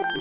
Boa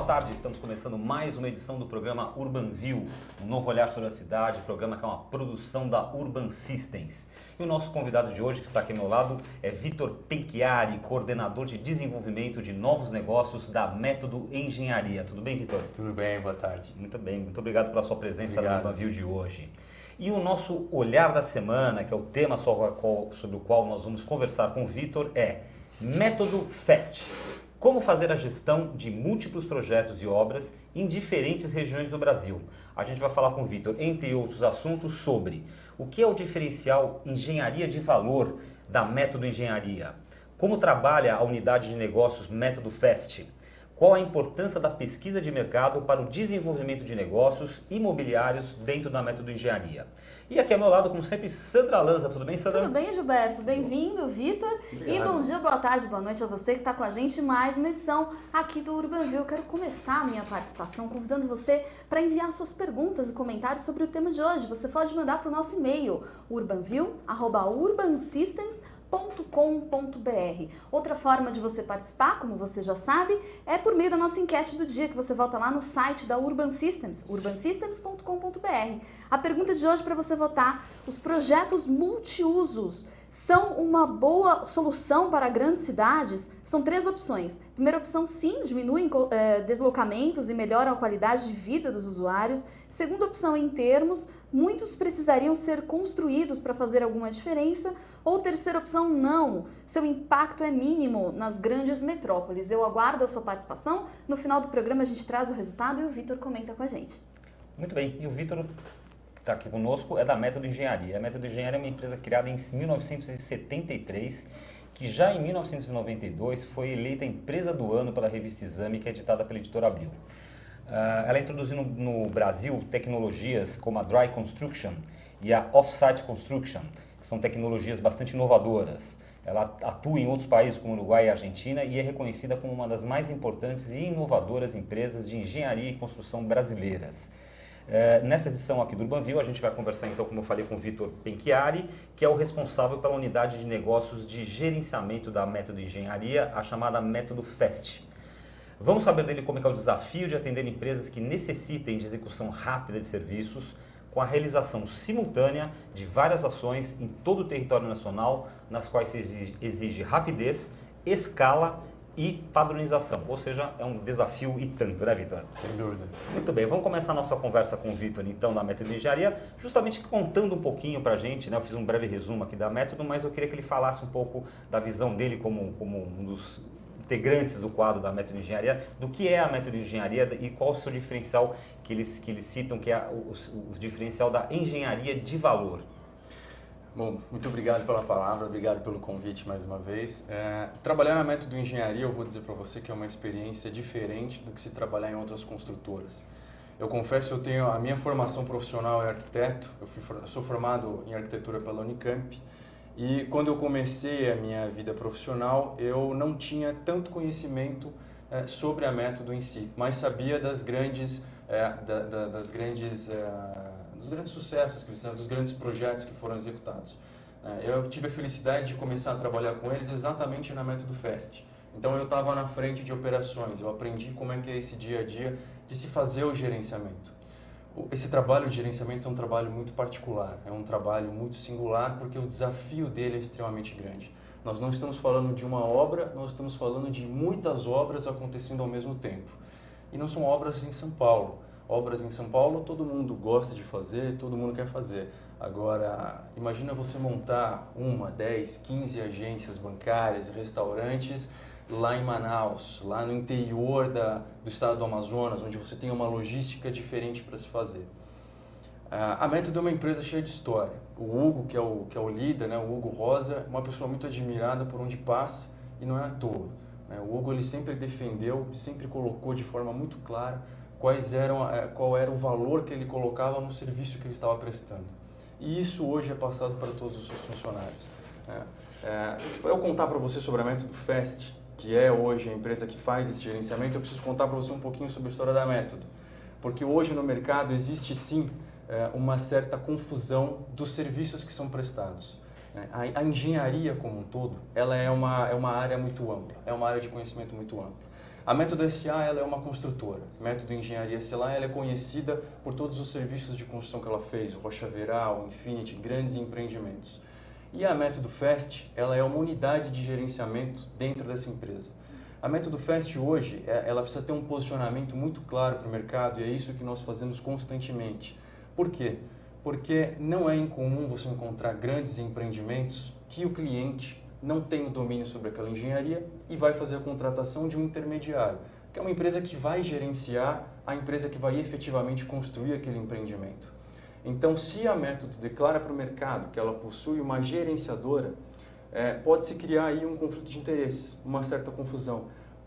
tarde, estamos começando mais uma edição do programa Urban View, um novo olhar sobre a cidade, programa que é uma produção da Urban Systems. E o nosso convidado de hoje, que está aqui ao meu lado, é Vitor Penchiari, coordenador de desenvolvimento de novos negócios da Método Engenharia. Tudo bem, Vitor? Tudo bem, boa tarde. Muito bem, muito obrigado pela sua presença no Urban View de hoje. E o nosso olhar da semana, que é o tema sobre o qual nós vamos conversar com o Vitor, é Método Fest. Como fazer a gestão de múltiplos projetos e obras em diferentes regiões do Brasil. A gente vai falar com o Vitor, entre outros assuntos, sobre o que é o diferencial engenharia de valor da Método Engenharia, como trabalha a unidade de negócios Método Fest, qual a importância da pesquisa de mercado para o desenvolvimento de negócios imobiliários dentro da Método Engenharia. E aqui ao meu lado, como sempre, Sandra Lanza. Tudo bem, Sandra? Tudo bem, Gilberto. Bem-vindo, Vitor. E bom dia, boa tarde, boa noite a você que está com a gente em mais uma edição aqui do Urban View. Eu quero começar a minha participação convidando você para enviar suas perguntas e comentários sobre o tema de hoje. Você pode mandar para o nosso e-mail, urbanview@urbansystems.com.br. Outra forma de você participar, como você já sabe, é por meio da nossa enquete do dia, que você volta lá no site da Urban Systems, urbansystems.com.br. A pergunta de hoje para você votar: os projetos multiusos são uma boa solução para grandes cidades? São três opções. Primeira opção, sim, diminuem deslocamentos e melhoram a qualidade de vida dos usuários. Segunda opção, em termos, muitos precisariam ser construídos para fazer alguma diferença. Ou terceira opção, não, seu impacto é mínimo nas grandes metrópoles. Eu aguardo a sua participação. No final do programa a gente traz o resultado e o Vitor comenta com a gente. Muito bem, e o Vitor está aqui conosco, é da Método Engenharia. A Método Engenharia é uma empresa criada em 1973, que já em 1992 foi eleita empresa do ano pela revista Exame, que é editada pela editora Abril. Ela introduziu no Brasil tecnologias como a Dry Construction e a Off-Site Construction, que são tecnologias bastante inovadoras. Ela atua em outros países como Uruguai e Argentina e é reconhecida como uma das mais importantes e inovadoras empresas de engenharia e construção brasileiras. Nessa edição aqui do Urban View, a gente vai conversar então, como eu falei, com o Vitor Penchiari, que é o responsável pela unidade de negócios de gerenciamento da Método Engenharia, a chamada Método Fest. Vamos saber dele como é o desafio de atender empresas que necessitem de execução rápida de serviços, com a realização simultânea de várias ações em todo o território nacional, nas quais se exige rapidez, escala e padronização, ou seja, é um desafio e tanto, né, Vitor? Sem dúvida. Muito bem, vamos começar a nossa conversa com o Vitor, então, da Método Engenharia, justamente contando um pouquinho pra gente, né? Eu fiz um breve resumo aqui da Método, mas eu queria que ele falasse um pouco da visão dele como um dos integrantes do quadro da Método Engenharia, do que é a Método Engenharia e qual o seu diferencial que eles citam, que é o diferencial da engenharia de valor. Bom, muito obrigado pela palavra, obrigado pelo convite mais uma vez. Trabalhar na Método Engenharia, eu vou dizer para você que é uma experiência diferente do que se trabalhar em outras construtoras. Eu confesso, a minha formação profissional é arquiteto, eu sou formado em arquitetura pela Unicamp, e quando eu comecei a minha vida profissional, eu não tinha tanto conhecimento sobre a Método em si, mas sabia dos grandes sucessos, dos grandes projetos que foram executados. Eu tive a felicidade de começar a trabalhar com eles exatamente na Método Fest. Então eu estava na frente de operações, eu aprendi como é que é esse dia a dia de se fazer o gerenciamento. Esse trabalho de gerenciamento é um trabalho muito particular, é um trabalho muito singular porque o desafio dele é extremamente grande. Nós não estamos falando de uma obra, nós estamos falando de muitas obras acontecendo ao mesmo tempo. E não são obras em São Paulo. Obras em São Paulo todo mundo gosta de fazer, todo mundo quer fazer. Agora, imagina você montar 1, 10, 15 agências bancárias, restaurantes lá em Manaus, lá no interior do estado do Amazonas, onde você tem uma logística diferente para se fazer. A Método é uma empresa cheia de história. O Hugo, que é o líder, né, o Hugo Rosa, é uma pessoa muito admirada por onde passa e não é à toa. O Hugo ele sempre defendeu, sempre colocou de forma muito clara qual era o valor que ele colocava no serviço que ele estava prestando. E isso hoje é passado para todos os seus funcionários. Para eu contar para você sobre a Método Fest, que é hoje a empresa que faz esse gerenciamento, eu preciso contar para você um pouquinho sobre a história da Método. Porque hoje no mercado existe sim uma certa confusão dos serviços que são prestados. A engenharia como um todo, ela é uma área muito ampla, é uma área de conhecimento muito ampla. A Método SA ela é uma construtora. Método Engenharia SA ela é conhecida por todos os serviços de construção que ela fez, o Rocha Veral, o Infinity, grandes empreendimentos. E a Método Fest ela é uma unidade de gerenciamento dentro dessa empresa. A Método Fest hoje ela precisa ter um posicionamento muito claro para o mercado e é isso que nós fazemos constantemente. Por quê? Porque não é incomum você encontrar grandes empreendimentos que o cliente não tem o domínio sobre aquela engenharia e vai fazer a contratação de um intermediário, que é uma empresa que vai gerenciar a empresa que vai efetivamente construir aquele empreendimento. Então, se a Método declara para o mercado que ela possui uma gerenciadora, pode-se criar aí um conflito de interesses, uma certa confusão.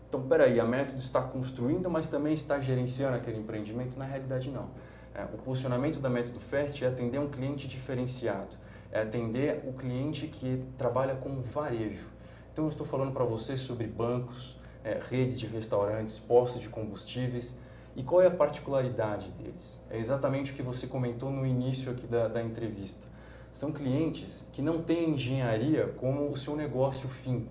Então, peraí, a Método está construindo, mas também está gerenciando aquele empreendimento? Na realidade, não. O posicionamento da Método Fest é atender um cliente diferenciado, é atender o cliente que trabalha com varejo. Então, eu estou falando para você sobre bancos, redes de restaurantes, postos de combustíveis. E qual é a particularidade deles? É exatamente o que você comentou no início aqui da entrevista. São clientes que não têm engenharia como o seu negócio fim.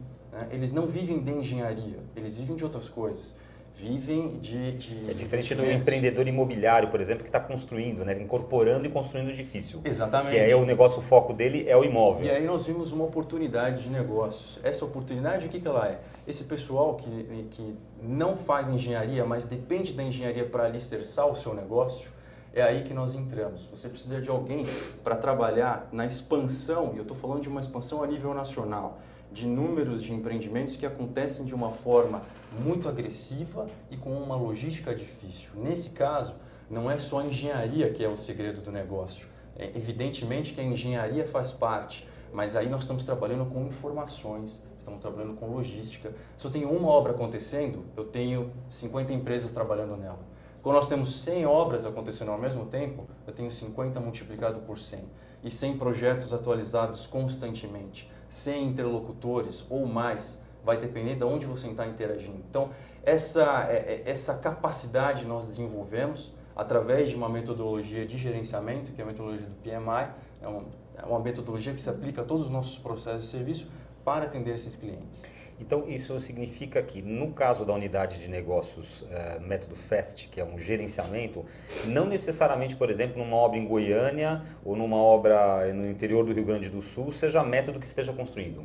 Eles não vivem de engenharia, eles vivem de outras coisas. Vivem de É diferente do empreendedor imobiliário, por exemplo, que está construindo, né? Incorporando e construindo edifício. Exatamente. Que aí o negócio, o foco dele é o imóvel. E aí nós vimos uma oportunidade de negócios. Essa oportunidade, o que ela é? Esse pessoal que não faz engenharia, mas depende da engenharia para alicerçar o seu negócio, é aí que nós entramos. Você precisa de alguém para trabalhar na expansão, e eu estou falando de uma expansão a nível nacional, de números de empreendimentos que acontecem de uma forma muito agressiva e com uma logística difícil. Nesse caso, não é só a engenharia que é o segredo do negócio. Evidentemente que a engenharia faz parte, mas aí nós estamos trabalhando com informações, estamos trabalhando com logística. Se eu tenho uma obra acontecendo, eu tenho 50 empresas trabalhando nela. Quando nós temos 100 obras acontecendo ao mesmo tempo, eu tenho 50 multiplicado por 100. E 100 projetos atualizados constantemente, 100 interlocutores ou mais, vai depender de onde você está interagindo. Então, essa capacidade nós desenvolvemos através de uma metodologia de gerenciamento, que é a metodologia do PMI, é uma metodologia que se aplica a todos os nossos processos de serviço para atender esses clientes. Então, isso significa que, no caso da unidade de negócios Método Fest, que é um gerenciamento, não necessariamente, por exemplo, numa obra em Goiânia ou numa obra no interior do Rio Grande do Sul, seja a Método que esteja construindo?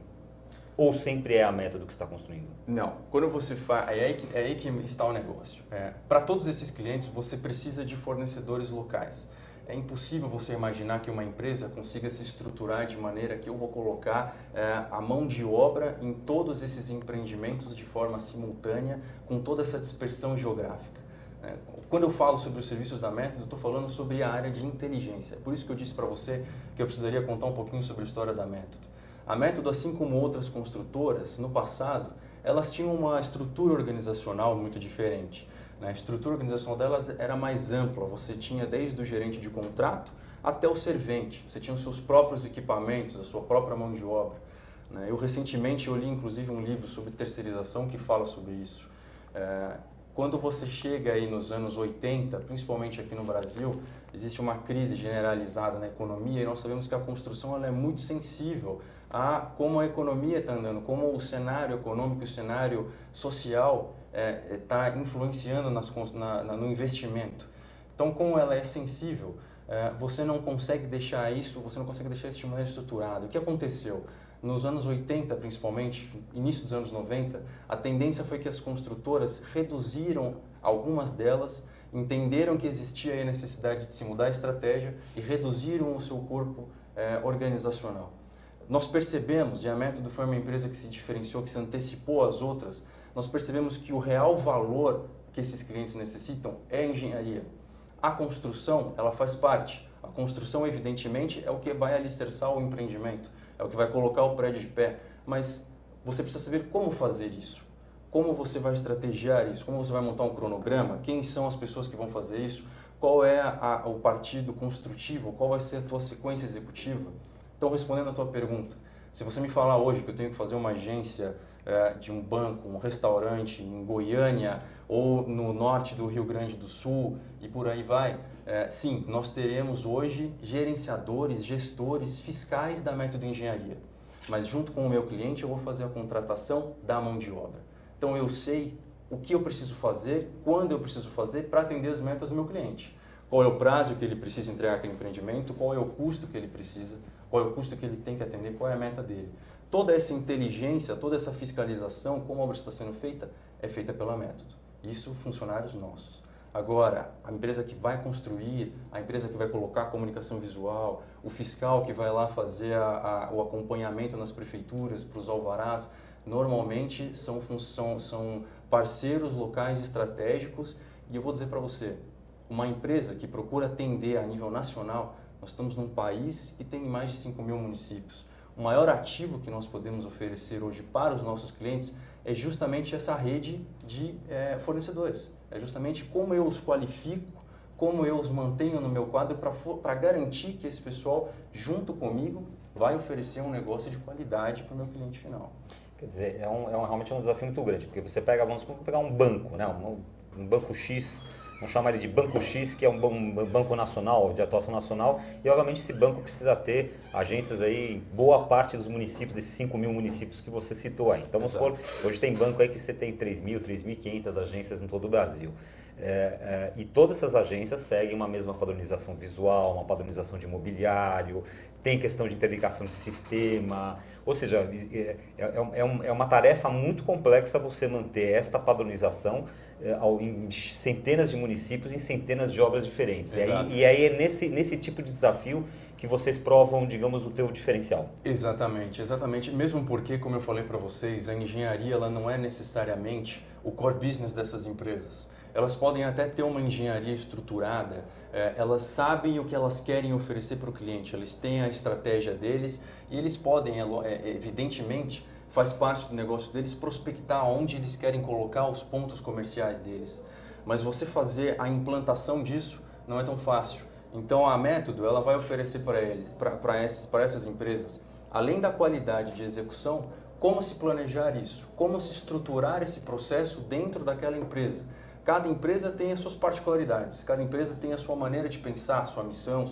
Ou sempre é a Método que está construindo? Não. Quando você faz... É aí que está o negócio. Para todos esses clientes, você precisa de fornecedores locais. É impossível você imaginar que uma empresa consiga se estruturar de maneira que eu vou colocar a mão de obra em todos esses empreendimentos de forma simultânea, com toda essa dispersão geográfica. Quando eu falo sobre os serviços da Método, eu estou falando sobre a área de inteligência. Por isso que eu disse para você que eu precisaria contar um pouquinho sobre a história da Método. A Método, assim como outras construtoras, no passado, elas tinham uma estrutura organizacional muito diferente. A estrutura organizacional delas era mais ampla, você tinha desde o gerente de contrato até o servente, você tinha os seus próprios equipamentos, a sua própria mão de obra. Eu recentemente li inclusive um livro sobre terceirização que fala sobre isso. Quando você chega aí nos anos 80, principalmente aqui no Brasil, existe uma crise generalizada na economia e nós sabemos que a construção ela é muito sensível a como a economia está andando, como o cenário econômico e o cenário social está influenciando no investimento. Então, como ela é sensível, você não consegue deixar isso de maneira estruturada. O que aconteceu? Nos anos 80, principalmente, início dos anos 90, a tendência foi que as construtoras reduziram, algumas delas, entenderam que existia a necessidade de se mudar a estratégia e reduziram o seu corpo organizacional. Nós percebemos, e a Método foi uma empresa que se diferenciou, que se antecipou às outras, nós percebemos que o real valor que esses clientes necessitam é a engenharia. A construção, ela faz parte. A construção, evidentemente, é o que vai alicerçar o empreendimento, é o que vai colocar o prédio de pé. Mas você precisa saber como fazer isso, como você vai estrategiar isso, como você vai montar um cronograma, quem são as pessoas que vão fazer isso, qual é o partido construtivo, qual vai ser a tua sequência executiva. Então, respondendo a tua pergunta, se você me falar hoje que eu tenho que fazer uma agência de um banco, um restaurante em Goiânia ou no norte do Rio Grande do Sul e por aí vai, sim, nós teremos hoje gerenciadores, gestores fiscais da Método Engenharia. Mas junto com o meu cliente eu vou fazer a contratação da mão de obra. Então eu sei o que eu preciso fazer, quando eu preciso fazer para atender as metas do meu cliente. Qual é o prazo que ele precisa entregar aquele empreendimento, qual é o custo que ele precisa, qual é o custo que ele tem que atender, qual é a meta dele. Toda essa inteligência, toda essa fiscalização, como a obra está sendo feita, é feita pela Método. Isso, funcionários nossos. Agora, a empresa que vai construir, a empresa que vai colocar a comunicação visual, o fiscal que vai lá fazer o acompanhamento nas prefeituras, para os alvarás, normalmente são parceiros locais estratégicos. E eu vou dizer para você, uma empresa que procura atender a nível nacional, nós estamos num país que tem mais de 5 mil municípios. O maior ativo que nós podemos oferecer hoje para os nossos clientes é justamente essa rede de fornecedores. É justamente como eu os qualifico, como eu os mantenho no meu quadro para garantir que esse pessoal, junto comigo, vai oferecer um negócio de qualidade para o meu cliente final. Quer dizer, realmente é um desafio muito grande, porque você pega, vamos pegar um banco, né? Um banco X, vamos chamar ele de Banco X, que é um banco nacional, de atuação nacional, e obviamente esse banco precisa ter agências aí em boa parte dos municípios, desses 5 mil municípios que você citou aí. Então, vamos supor, hoje tem banco aí que você tem 3.500 agências em todo o Brasil. E todas essas agências seguem uma mesma padronização visual, uma padronização de imobiliário, tem questão de interligação de sistema, ou seja, é uma tarefa muito complexa você manter esta padronização em centenas de municípios, em centenas de obras diferentes. E aí é nesse tipo de desafio que vocês provam, digamos, o teu diferencial. Exatamente. Mesmo porque, como eu falei para vocês, a engenharia ela não é necessariamente o core business dessas empresas. Elas podem até ter uma engenharia estruturada, elas sabem o que elas querem oferecer para o cliente, eles têm a estratégia deles e eles podem, evidentemente, faz parte do negócio deles, prospectar onde eles querem colocar os pontos comerciais deles. Mas você fazer a implantação disso não é tão fácil. Então a Método ela vai oferecer para essas empresas, além da qualidade de execução, como se planejar isso, como se estruturar esse processo dentro daquela empresa. Cada empresa tem as suas particularidades, cada empresa tem a sua maneira de pensar, sua missão,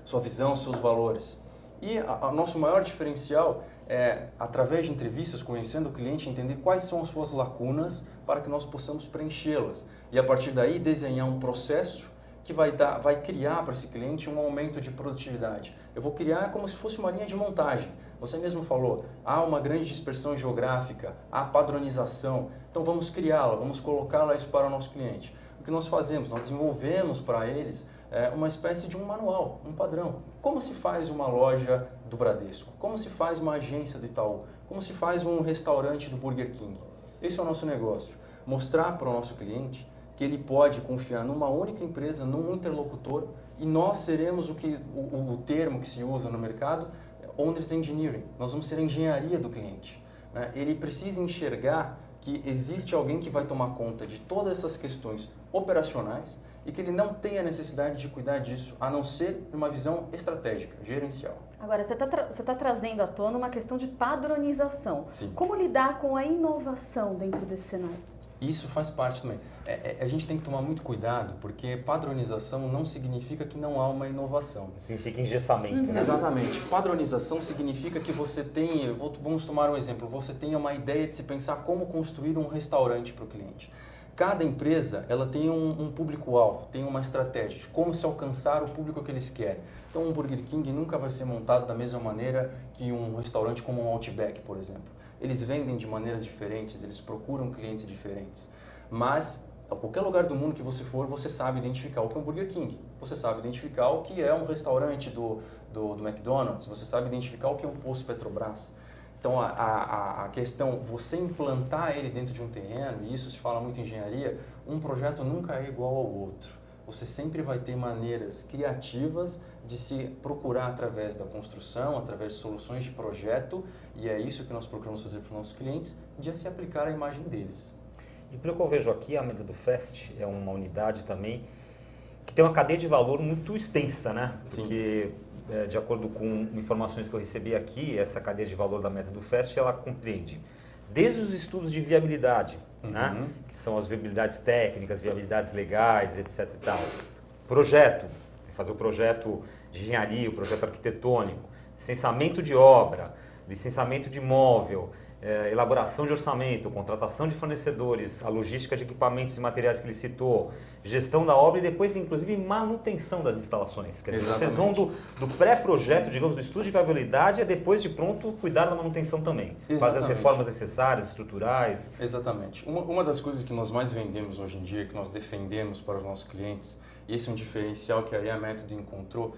sua visão, seus valores. E o nosso maior diferencial é, através de entrevistas, conhecendo o cliente, entender quais são as suas lacunas para que nós possamos preenchê-las. E a partir daí desenhar um processo que vai criar para esse cliente um aumento de produtividade. Eu vou criar como se fosse uma linha de montagem. Você mesmo falou, há uma grande dispersão geográfica, há padronização. Então vamos criá-la, vamos colocá-la isso para o nosso cliente. O que nós fazemos? Nós desenvolvemos para eles uma espécie de um manual, um padrão. Como se faz uma loja do Bradesco? Como se faz uma agência do Itaú? Como se faz um restaurante do Burger King? Esse é o nosso negócio. Mostrar para o nosso cliente que ele pode confiar numa única empresa, num interlocutor, e nós seremos o termo que se usa no mercado, Owner's Engineering. Nós vamos ser a engenharia do cliente. Né? Ele precisa enxergar que existe alguém que vai tomar conta de todas essas questões operacionais e que ele não tem a necessidade de cuidar disso, a não ser de uma visão estratégica, gerencial. Agora, você tá trazendo à tona uma questão de padronização. Sim. Como lidar com a inovação dentro desse cenário? Isso faz parte também. A gente tem que tomar muito cuidado, porque padronização não significa que não há uma inovação. Significa engessamento, né? Exatamente. Padronização significa que você tem, vamos tomar um exemplo, você tem uma ideia de se pensar como construir um restaurante para o cliente. Cada empresa ela tem um público-alvo, tem uma estratégia de como se alcançar o público que eles querem. Então um Burger King nunca vai ser montado da mesma maneira que um restaurante como um Outback, por exemplo. Eles vendem de maneiras diferentes, eles procuram clientes diferentes. Mas, a qualquer lugar do mundo que você for, você sabe identificar o que é um Burger King. Você sabe identificar o que é um restaurante do McDonald's. Você sabe identificar o que é um posto Petrobras. Então, a questão, você implantar ele dentro de um terreno, e isso se fala muito em engenharia, um projeto nunca é igual ao outro. Você sempre vai ter maneiras criativas de se procurar através da construção, através de soluções de projeto, e é isso que nós procuramos fazer para os nossos clientes, de se aplicar à imagem deles. E pelo que eu vejo aqui, a Método Fest é uma unidade também que tem uma cadeia de valor muito extensa, né? Sim. Porque, de acordo com informações que eu recebi aqui, essa cadeia de valor da Método Fest, ela compreende desde os estudos de viabilidade, né? Que são as viabilidades técnicas, viabilidades legais, etc. e tal. Projeto, fazer o projeto de engenharia, o projeto arquitetônico, licenciamento de obra, licenciamento de imóvel, elaboração de orçamento, contratação de fornecedores, a logística de equipamentos e materiais que ele citou, gestão da obra e depois, inclusive, manutenção das instalações. Quer dizer, vocês vão do pré-projeto, digamos, do estudo de viabilidade, e depois de pronto cuidar da manutenção também. Fazer as reformas necessárias, estruturais. Exatamente. Uma das coisas que nós mais vendemos hoje em dia, que nós defendemos para os nossos clientes, e esse é um diferencial que a Método encontrou,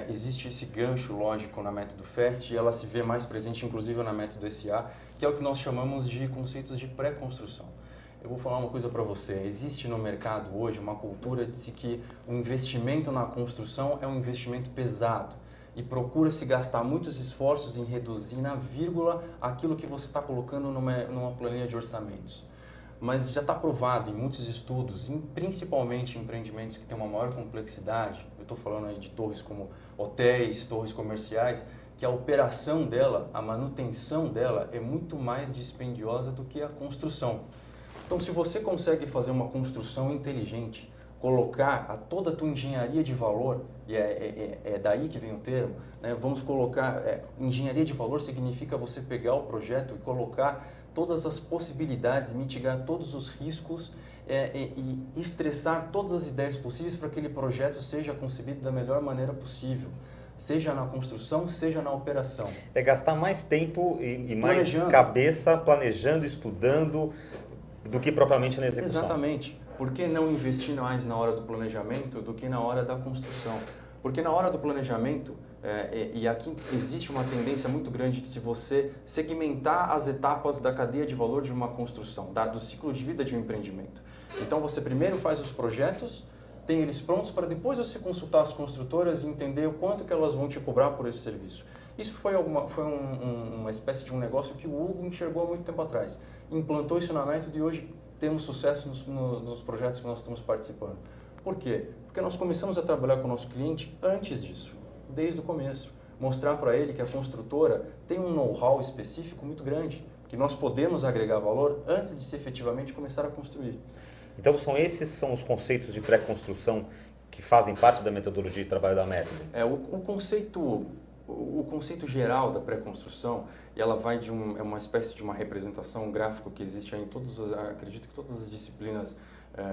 existe esse gancho lógico na Método Fast e ela se vê mais presente inclusive na Método SA, que é o que nós chamamos de conceitos de pré-construção. Eu vou falar uma coisa para você, existe no mercado hoje uma cultura de que o investimento na construção é um investimento pesado e procura-se gastar muitos esforços em reduzir na vírgula aquilo que você está colocando numa planilha de orçamentos. Mas já está provado em muitos estudos, principalmente em empreendimentos que têm uma maior complexidade, eu estou falando aí de torres como hotéis, torres comerciais, que a operação dela, a manutenção dela é muito mais dispendiosa do que a construção. Então, se você consegue fazer uma construção inteligente, colocar toda a tua engenharia de valor, e é daí que vem o termo, né? Vamos colocar, engenharia de valor significa você pegar o projeto e colocar todas as possibilidades, mitigar todos os riscos e estressar todas as ideias possíveis para que aquele projeto seja concebido da melhor maneira possível, seja na construção, seja na operação. É gastar mais tempo e mais cabeça planejando, estudando, do que propriamente na execução. Exatamente. Por que não investir mais na hora do planejamento do que na hora da construção? Porque na hora do planejamento, e aqui existe uma tendência muito grande de se você segmentar as etapas da cadeia de valor de uma construção, do ciclo de vida de um empreendimento. Então você primeiro faz os projetos, tem eles prontos para depois você consultar as construtoras e entender o quanto que elas vão te cobrar por esse serviço. Isso foi uma espécie de um negócio que o Hugo enxergou há muito tempo atrás. Implantou isso na Método e hoje temos sucesso nos projetos que nós estamos participando. Por quê? Porque nós começamos a trabalhar com o nosso cliente antes disso, desde o começo. Mostrar para ele que a construtora tem um know-how específico muito grande, que nós podemos agregar valor antes de se efetivamente começar a construir. Então esses são os conceitos de pré-construção que fazem parte da metodologia de trabalho da Método? O conceito geral da pré-construção, ela vai é uma espécie de uma representação gráfica que existe aí em acredito que todas as disciplinas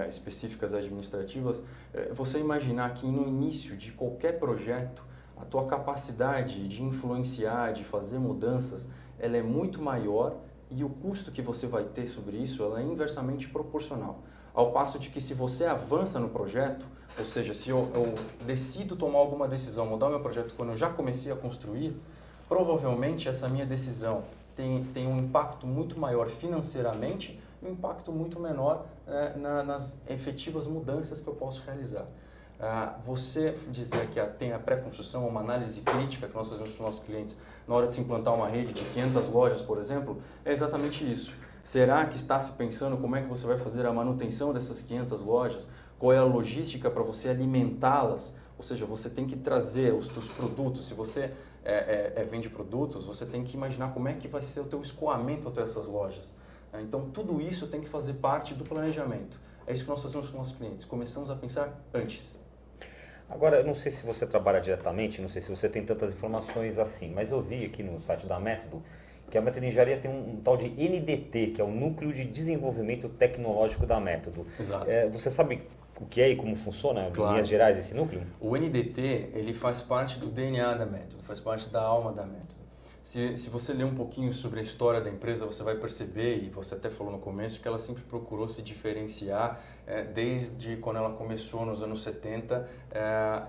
específicas administrativas. Você imaginar que no início de qualquer projeto, a tua capacidade de influenciar, de fazer mudanças, ela é muito maior e o custo que você vai ter sobre isso, ela é inversamente proporcional. Ao passo de que se você avança no projeto, ou seja, se eu decido tomar alguma decisão, mudar o meu projeto quando eu já comecei a construir, provavelmente essa minha decisão tem um impacto muito maior financeiramente e um impacto muito menor nas efetivas mudanças que eu posso realizar. Você dizer que tem a pré-construção, uma análise crítica que nós fazemos com os nossos clientes na hora de se implantar uma rede de 500 lojas, por exemplo, é exatamente isso. Será que está se pensando como é que você vai fazer a manutenção dessas 500 lojas? Qual é a logística para você alimentá-las? Ou seja, você tem que trazer os seus produtos. Se você vende produtos, você tem que imaginar como é que vai ser o teu escoamento até essas lojas. Então, tudo isso tem que fazer parte do planejamento. É isso que nós fazemos com nossos clientes. Começamos a pensar antes. Agora, eu não sei se você trabalha diretamente, não sei se você tem tantas informações assim, mas eu vi aqui no site da Método que a Método Engenharia tem um tal de NDT, que é o Núcleo de Desenvolvimento Tecnológico da Método. Exato. Você sabe o que é e como funciona, claro. Em linhas gerais, esse núcleo? O NDT, ele faz parte do DNA da Método, faz parte da alma da Método. Se você ler um pouquinho sobre a história da empresa, você vai perceber, e você até falou no começo, que ela sempre procurou se diferenciar desde quando ela começou nos anos 70,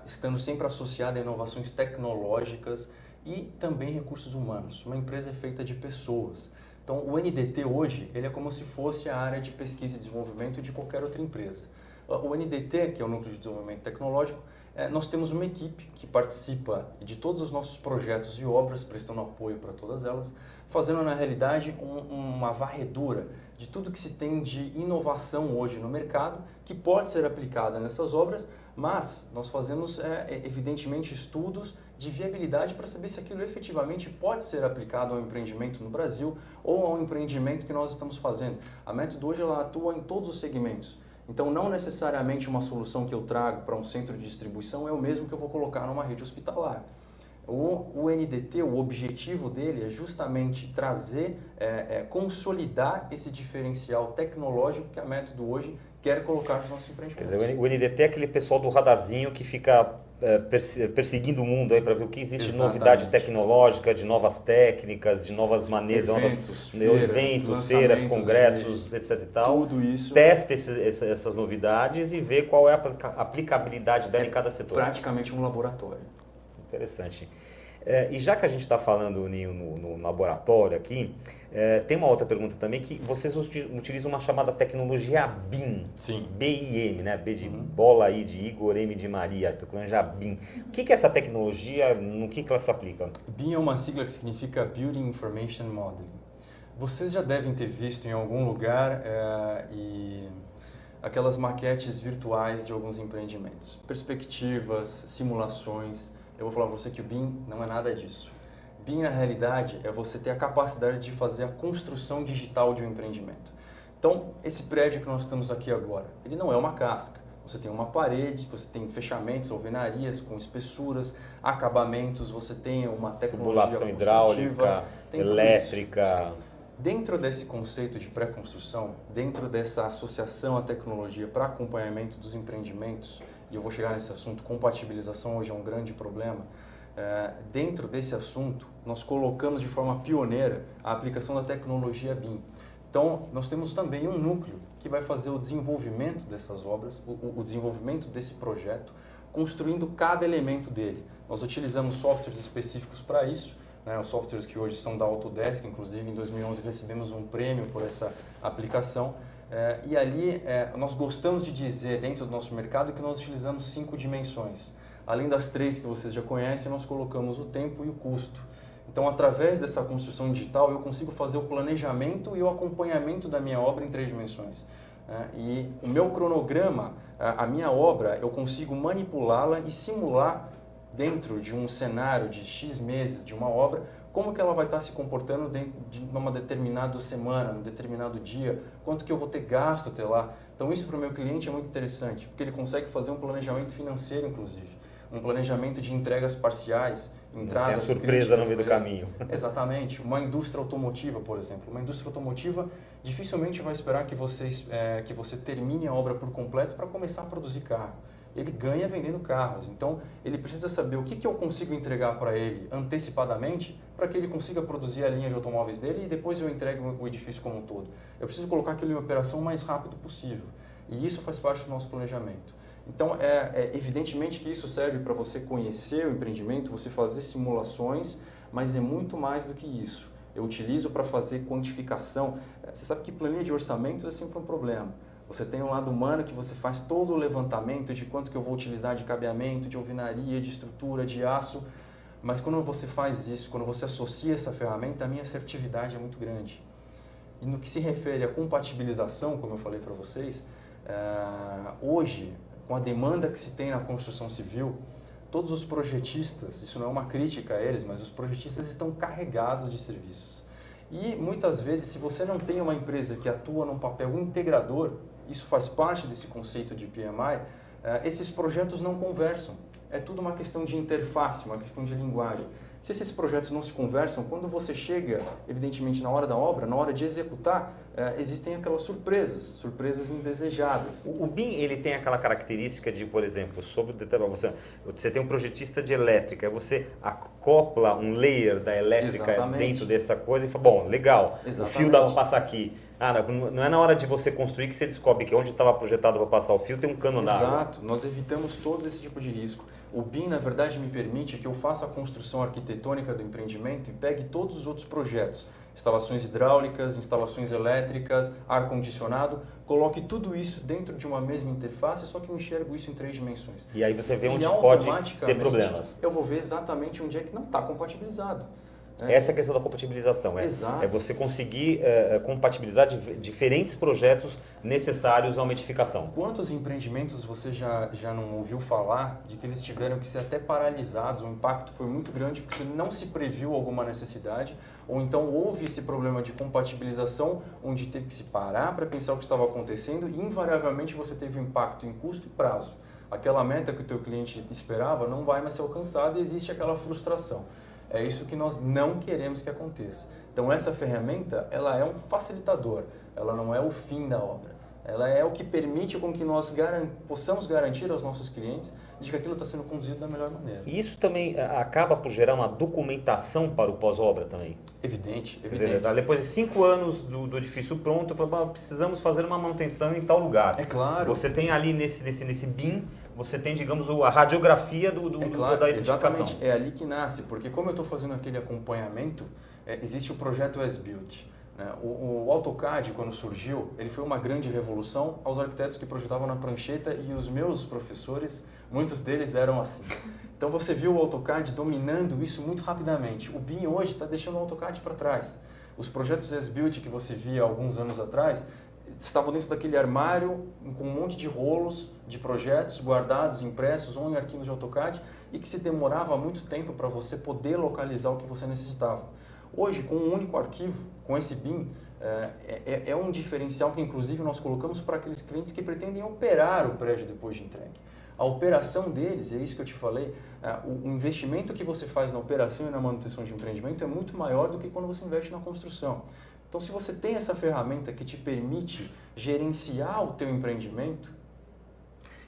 estando sempre associada a inovações tecnológicas e também recursos humanos. Uma empresa é feita de pessoas. Então, o NDT hoje, ele é como se fosse a área de pesquisa e desenvolvimento de qualquer outra empresa. O NDT, que é o Núcleo de Desenvolvimento Tecnológico, nós temos uma equipe que participa de todos os nossos projetos e obras, prestando apoio para todas elas, fazendo na realidade uma varredura de tudo que se tem de inovação hoje no mercado, que pode ser aplicada nessas obras, mas nós fazemos evidentemente estudos de viabilidade para saber se aquilo efetivamente pode ser aplicado a um empreendimento no Brasil ou a um empreendimento que nós estamos fazendo. A Método hoje ela atua em todos os segmentos. Então, não necessariamente uma solução que eu trago para um centro de distribuição é o mesmo que eu vou colocar numa rede hospitalar. O NDT, o objetivo dele é justamente trazer, consolidar esse diferencial tecnológico que a Método hoje quer colocar nos nossos empreendimentos. Quer dizer, o NDT é aquele pessoal do radarzinho que fica perseguindo o mundo aí para ver o que existe de novidade tecnológica, de novas técnicas, de novas maneiras, eventos, feiras, congressos, etc. e tal. Tudo isso. Testa essas novidades e vê qual é a aplicabilidade dela em cada setor. Praticamente um laboratório. Interessante. E já que a gente está falando, Ninho, no laboratório aqui, tem uma outra pergunta também, que vocês utilizam uma chamada tecnologia BIM. Sim. B-I-M, né? B de bola, I de Igor, M de Maria, tecnologia BIM. O que é essa tecnologia, no que ela se aplica? BIM é uma sigla que significa Building Information Modeling. Vocês já devem ter visto em algum lugar aquelas maquetes virtuais de alguns empreendimentos. Perspectivas, simulações. Eu vou falar para você que o BIM não é nada disso. BIM, na realidade, é você ter a capacidade de fazer a construção digital de um empreendimento. Então, esse prédio que nós estamos aqui agora, ele não é uma casca. Você tem uma parede, você tem fechamentos, alvenarias com espessuras, acabamentos, você tem uma tecnologia tubulação hidráulica, elétrica. Dentro desse conceito de pré-construção, dentro dessa associação à tecnologia para acompanhamento dos empreendimentos, e eu vou chegar nesse assunto, compatibilização hoje é um grande problema, dentro desse assunto, nós colocamos de forma pioneira a aplicação da tecnologia BIM. Então, nós temos também um núcleo que vai fazer o desenvolvimento dessas obras, o desenvolvimento desse projeto, construindo cada elemento dele. Nós utilizamos softwares específicos para isso, os softwares que hoje são da Autodesk, inclusive em 2011 recebemos um prêmio por essa aplicação. E ali nós gostamos de dizer, dentro do nosso mercado, que nós utilizamos 5 dimensões. Além das 3 que vocês já conhecem, nós colocamos o tempo e o custo. Então, através dessa construção digital, eu consigo fazer o planejamento e o acompanhamento da minha obra em 3 dimensões. E o meu cronograma, a minha obra, eu consigo manipulá-la e simular dentro de um cenário de X meses de uma obra, como que ela vai estar se comportando dentro de uma determinada semana, num determinado dia, quanto que eu vou ter gasto até lá. Então isso para o meu cliente é muito interessante, porque ele consegue fazer um planejamento financeiro, inclusive, um planejamento de entregas parciais, entradas... Tem a surpresa no meio do caminho. Exatamente. Uma indústria automotiva, por exemplo. Uma indústria automotiva dificilmente vai esperar que você termine a obra por completo para começar a produzir carro. Ele ganha vendendo carros, então ele precisa saber o que eu consigo entregar para ele antecipadamente para que ele consiga produzir a linha de automóveis dele e depois eu entregue o edifício como um todo. Eu preciso colocar aquilo em operação o mais rápido possível e isso faz parte do nosso planejamento. Então, evidentemente que isso serve para você conhecer o empreendimento, você fazer simulações, mas é muito mais do que isso. Eu utilizo para fazer quantificação. Você sabe que planilha de orçamento é sempre um problema. Você tem um lado humano que você faz todo o levantamento de quanto que eu vou utilizar de cabeamento, de alvenaria, de estrutura, de aço. Mas quando você faz isso, quando você associa essa ferramenta, a minha assertividade é muito grande. E no que se refere à compatibilização, como eu falei para vocês, hoje, com a demanda que se tem na construção civil, todos os projetistas, isso não é uma crítica a eles, mas os projetistas estão carregados de serviços. E muitas vezes, se você não tem uma empresa que atua num papel integrador, isso faz parte desse conceito de PMI, esses projetos não conversam. É tudo uma questão de interface, uma questão de linguagem. Se esses projetos não se conversam, quando você chega, evidentemente, na hora da obra, na hora de executar, existem aquelas surpresas indesejadas. O BIM, ele tem aquela característica de, por exemplo, você tem um projetista de elétrica, você acopla um layer da elétrica dentro dessa coisa e fala, bom, legal, o fio dá para passar aqui. Não é na hora de você construir que você descobre que onde estava projetado para passar o fio tem um cano d'água. Exato, nós evitamos todo esse tipo de risco. O BIM, na verdade, me permite que eu faça a construção arquitetônica do empreendimento e pegue todos os outros projetos, instalações hidráulicas, instalações elétricas, ar-condicionado, coloque tudo isso dentro de uma mesma interface, só que eu enxergo isso em 3 dimensões. E aí você vê onde pode ter problemas. Eu vou ver exatamente onde é que não está compatibilizado. Essa é a questão da compatibilização. Exato. É você conseguir compatibilizar diferentes projetos necessários a uma edificação. Quantos empreendimentos você já não ouviu falar de que eles tiveram que ser até paralisados? O impacto foi muito grande porque não se previu alguma necessidade, ou então houve esse problema de compatibilização onde teve que se parar para pensar o que estava acontecendo e invariavelmente você teve um impacto em custo e prazo. Aquela meta que o teu cliente esperava não vai mais ser alcançada e existe aquela frustração. É isso que nós não queremos que aconteça. Então essa ferramenta, ela é um facilitador, ela não é o fim da obra. Ela é o que permite com que nós possamos garantir aos nossos clientes de que aquilo está sendo conduzido da melhor maneira. E isso também acaba por gerar uma documentação para o pós-obra também? Evidente, Quer evidente. dizer, depois de 5 anos do edifício pronto, eu falo, precisamos fazer uma manutenção em tal lugar. É claro. Você tem ali nesse BIM, você tem, digamos, a radiografia da edificação. Exatamente. É ali que nasce, porque como eu estou fazendo aquele acompanhamento, existe o projeto As-Built. Né? O AutoCAD, quando surgiu, ele foi uma grande revolução aos arquitetos que projetavam na prancheta e os meus professores, muitos deles eram assim. Então você viu o AutoCAD dominando isso muito rapidamente. O BIM hoje está deixando o AutoCAD para trás. Os projetos As-Built que você via alguns anos atrás estavam dentro daquele armário com um monte de rolos de projetos guardados, impressos ou em arquivos de AutoCAD e que se demorava muito tempo para você poder localizar o que você necessitava. Hoje, com um único arquivo, com esse BIM, é um diferencial que inclusive nós colocamos para aqueles clientes que pretendem operar o prédio depois de entregue. A operação deles, é isso que eu te falei, o investimento que você faz na operação e na manutenção de empreendimento é muito maior do que quando você investe na construção. Então, se você tem essa ferramenta que te permite gerenciar o teu empreendimento,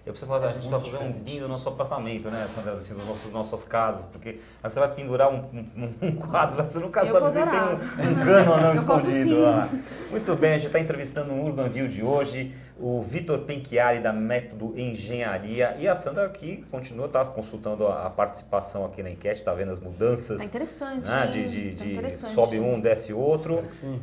A gente vai fazer um BIM do nosso apartamento, né, Sandra, assim, nossas casas, porque aí você vai pendurar um quadro, você nunca sabe se tem um cano ou não escondido lá. Muito bem, a gente está entrevistando no Urban View de hoje o Vitor Penchiari, da Método Engenharia, e a Sandra aqui continua, tá consultando a participação aqui na enquete, está vendo as mudanças. Tá interessante, né, interessante. sobe um, desce outro. sim.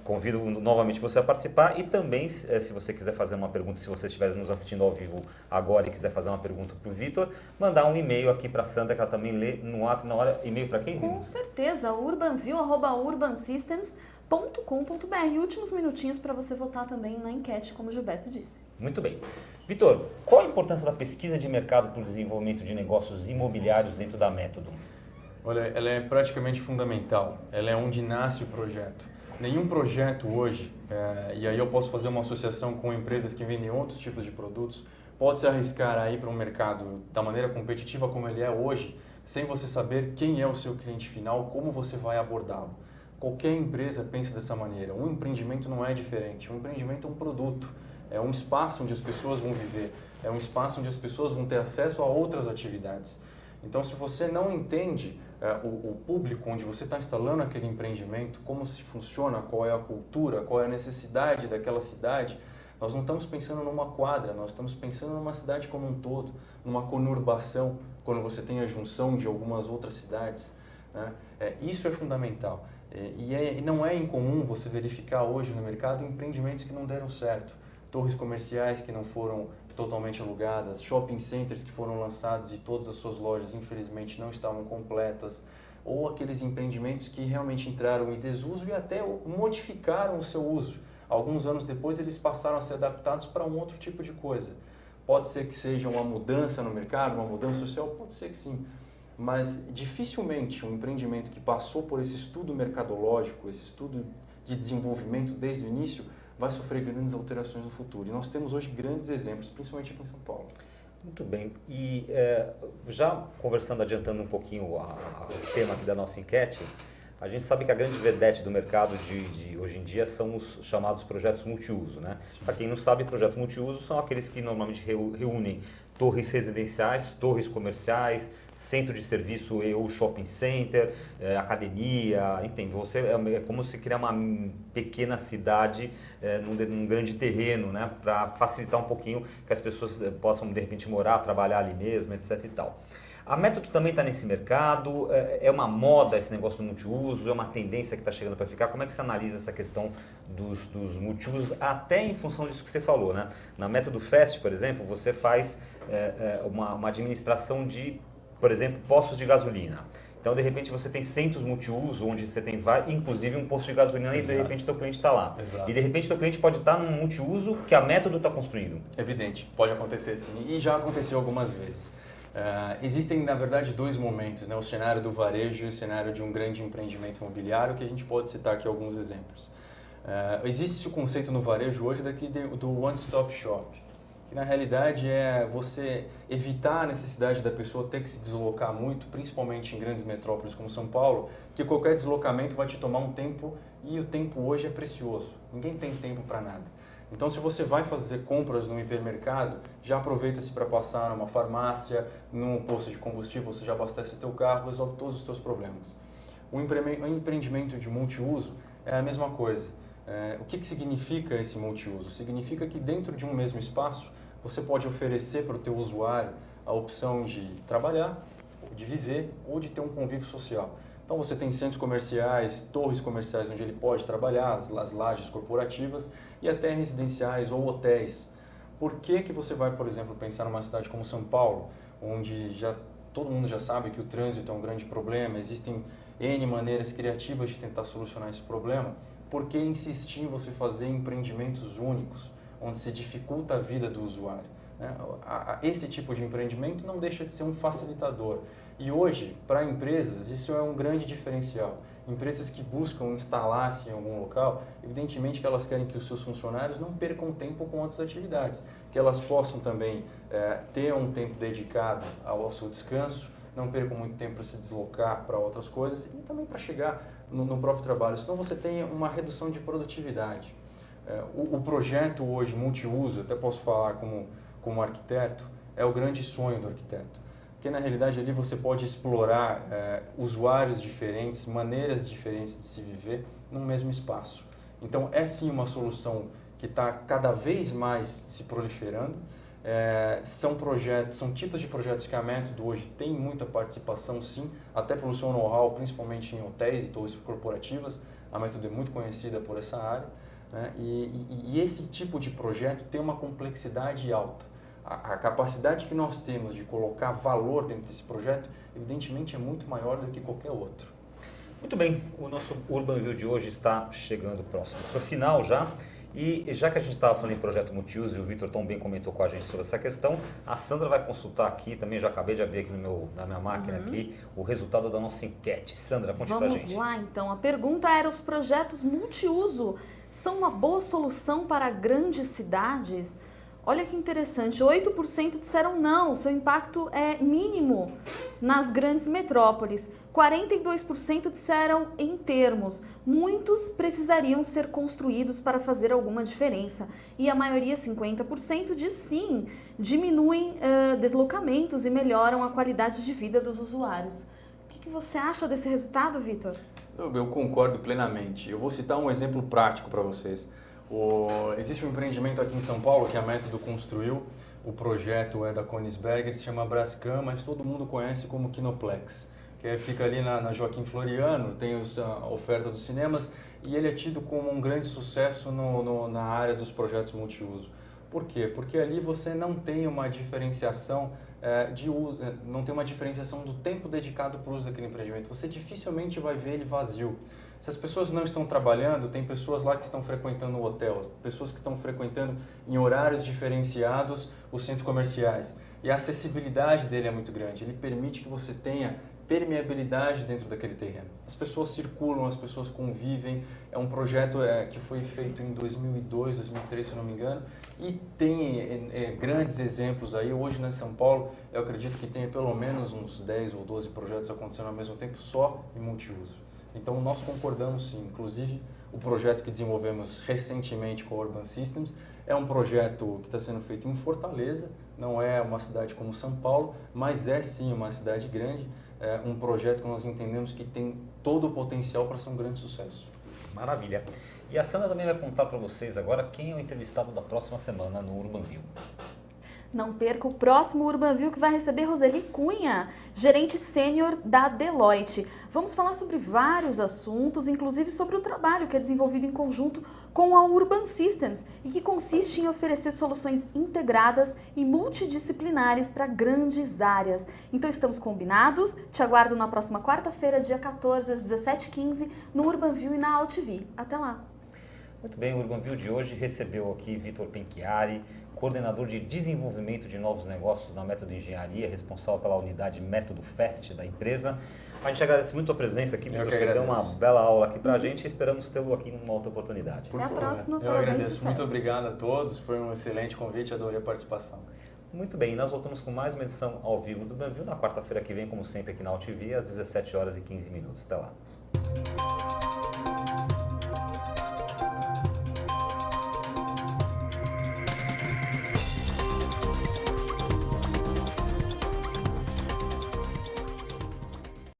Convido novamente você a participar e também, se você quiser fazer uma pergunta, se você estiver nos assistindo ao vivo agora e quiser fazer uma pergunta para o Vitor, mandar um e-mail aqui para a Sandra, que ela também lê no ato e na hora. E-mail para quem? Com certeza, urbanview@urbansystems.com.br. Últimos minutinhos para você votar também na enquete, como o Gilberto disse. Muito bem. Vitor, qual a importância da pesquisa de mercado para o desenvolvimento de negócios imobiliários dentro da Método? Olha, ela é praticamente fundamental. Ela é onde nasce o projeto. Nenhum projeto hoje, e aí eu posso fazer uma associação com empresas que vendem outros tipos de produtos, pode se arriscar aí para um mercado da maneira competitiva como ele é hoje, sem você saber quem é o seu cliente final, como você vai abordá-lo. Qualquer empresa pensa dessa maneira. Um empreendimento não é diferente. Um empreendimento é um produto. É um espaço onde as pessoas vão viver. É um espaço onde as pessoas vão ter acesso a outras atividades. Então, se você não entende o público onde você está instalando aquele empreendimento, como se funciona, qual é a cultura, qual é a necessidade daquela cidade, nós não estamos pensando numa quadra, nós estamos pensando numa cidade como um todo, numa conurbação, quando você tem a junção de algumas outras cidades. Né? Isso é fundamental. E não é incomum você verificar hoje no mercado empreendimentos que não deram certo, torres comerciais que não foram totalmente alugadas, shopping centers que foram lançados e todas as suas lojas infelizmente não estavam completas, ou aqueles empreendimentos que realmente entraram em desuso e até modificaram o seu uso. Alguns anos depois eles passaram a ser adaptados para um outro tipo de coisa. Pode ser que seja uma mudança no mercado, uma mudança social, pode ser que sim. Mas dificilmente um empreendimento que passou por esse estudo mercadológico, esse estudo de desenvolvimento desde o início, vai sofrer grandes alterações no futuro. E nós temos hoje grandes exemplos, principalmente aqui em São Paulo. Muito bem. E já conversando, adiantando um pouquinho o tema aqui da nossa enquete, a gente sabe que a grande vedete do mercado de hoje em dia são os chamados projetos multiuso, né? Para quem não sabe, projetos multiuso são aqueles que normalmente reúnem torres residenciais, torres comerciais, centro de serviço ou shopping center, academia, enfim, é como se criar uma pequena cidade num grande terreno, né? Para facilitar um pouquinho que as pessoas possam de repente morar, trabalhar ali mesmo, etc e tal. A Método também está nesse mercado, é uma moda esse negócio do multiuso, é uma tendência que está chegando para ficar. Como é que você analisa essa questão dos multiusos, até em função disso que você falou, né? Na Método Fest, por exemplo, você faz uma administração de, por exemplo, postos de gasolina. Então, de repente, você tem centros multiuso, onde você tem inclusive um posto de gasolina e de repente o teu cliente está lá. Exato. E de repente o teu cliente pode estar num multiuso que a Método está construindo. Evidente, pode acontecer sim, e já aconteceu algumas vezes. Existem, na verdade, dois momentos, né? O cenário do varejo e o cenário de um grande empreendimento imobiliário, que a gente pode citar aqui alguns exemplos. Existe o conceito no varejo hoje do one-stop shop, que na realidade é você evitar a necessidade da pessoa ter que se deslocar muito, principalmente em grandes metrópoles como São Paulo, que qualquer deslocamento vai te tomar um tempo e o tempo hoje é precioso. Ninguém tem tempo para nada. Então, se você vai fazer compras no hipermercado, já aproveita-se para passar numa farmácia, num posto de combustível, você já abastece o teu carro, resolve todos os teus problemas. O empreendimento de multiuso é a mesma coisa. O que significa esse multiuso? Significa que dentro de um mesmo espaço, você pode oferecer para o teu usuário a opção de trabalhar, de viver ou de ter um convívio social. Então você tem centros comerciais, torres comerciais onde ele pode trabalhar, as lajes corporativas e até residenciais ou hotéis. Por que você vai, por exemplo, pensar numa cidade como São Paulo, onde todo mundo já sabe que o trânsito é um grande problema, existem N maneiras criativas de tentar solucionar esse problema? Por que insistir em você fazer empreendimentos únicos, onde se dificulta a vida do usuário? Esse tipo de empreendimento não deixa de ser um facilitador. E hoje, para empresas, isso é um grande diferencial. Empresas que buscam instalar-se em algum local, evidentemente que elas querem que os seus funcionários não percam tempo com outras atividades, que elas possam também ter um tempo dedicado ao seu descanso, não percam muito tempo para se deslocar para outras coisas e também para chegar no próprio trabalho. Senão você tem uma redução de produtividade. O projeto hoje multiuso, até posso falar como arquiteto, é o grande sonho do arquiteto. Porque na realidade ali você pode explorar usuários diferentes, maneiras diferentes de se viver num mesmo espaço. Então é sim uma solução que está cada vez mais se proliferando. São tipos de projetos que a Método hoje tem muita participação, sim, até pelo seu know-how, principalmente em hotéis e torres corporativas. A Método é muito conhecida por essa área, né? E esse tipo de projeto tem uma complexidade alta. A capacidade que nós temos de colocar valor dentro desse projeto, evidentemente, é muito maior do que qualquer outro. Muito bem, o nosso Urban View de hoje está chegando próximo ao seu final já. E já que a gente estava falando em projeto multiuso e o Vitor tão bem comentou com a gente sobre essa questão, a Sandra vai consultar aqui, também já acabei de abrir aqui na minha máquina aqui, o resultado da nossa enquete. Sandra, conte pra gente. Vamos lá então, a pergunta era: os projetos multiuso são uma boa solução para grandes cidades? Olha que interessante, 8% disseram não, seu impacto é mínimo nas grandes metrópoles. 42% disseram em termos, muitos precisariam ser construídos para fazer alguma diferença. E a maioria, 50%, diz sim, diminuem deslocamentos e melhoram a qualidade de vida dos usuários. O que você acha desse resultado, Vitor? Eu concordo plenamente. Eu vou citar um exemplo prático para vocês. Existe um empreendimento aqui em São Paulo que a Método construiu. O projeto é da Koenigsberger, se chama Brascan, mas todo mundo conhece como Kinoplex, que fica ali na Joaquim Floriano, tem a oferta dos cinemas e ele é tido como um grande sucesso na área dos projetos multiuso. Por quê? Porque ali você não tem uma diferenciação não tem uma diferenciação do tempo dedicado para o uso daquele empreendimento. Você dificilmente vai ver ele vazio. Se as pessoas não estão trabalhando, tem pessoas lá que estão frequentando o hotel, pessoas que estão frequentando em horários diferenciados os centros comerciais. E a acessibilidade dele é muito grande, ele permite que você tenha permeabilidade dentro daquele terreno. As pessoas circulam, as pessoas convivem, é um projeto que foi feito em 2002, 2003, se eu não me engano, e tem grandes exemplos aí. Hoje na São Paulo, eu acredito que tem pelo menos uns 10 ou 12 projetos acontecendo ao mesmo tempo só em multiuso. Então nós concordamos sim, inclusive o projeto que desenvolvemos recentemente com a Urban Systems é um projeto que está sendo feito em Fortaleza, não é uma cidade como São Paulo, mas é sim uma cidade grande, um projeto que nós entendemos que tem todo o potencial para ser um grande sucesso. Maravilha. E a Sandra também vai contar para vocês agora quem é o entrevistado da próxima semana no Urban View. Não perca o próximo UrbanView, que vai receber Roseli Cunha, gerente sênior da Deloitte. Vamos falar sobre vários assuntos, inclusive sobre o trabalho que é desenvolvido em conjunto com a Urban Systems e que consiste em oferecer soluções integradas e multidisciplinares para grandes áreas. Então estamos combinados, te aguardo na próxima quarta-feira, dia 14, às 17h15, no UrbanView e na AltV. Até lá! Muito bem, o UrbanView de hoje recebeu aqui Vitor Penchiari, coordenador de desenvolvimento de novos negócios na Método Engenharia, responsável pela unidade Método Fest da empresa. A gente agradece muito a presença aqui, Vitor. Você deu uma bela aula aqui pra gente e esperamos tê-lo aqui numa outra oportunidade. Até a próxima. Eu agradeço. Muito obrigado a todos. Foi um excelente convite, adorei a participação. Muito bem, nós voltamos com mais uma edição ao vivo do UrbanView na quarta-feira que vem, como sempre, aqui na AltV, às 17h15. Até lá.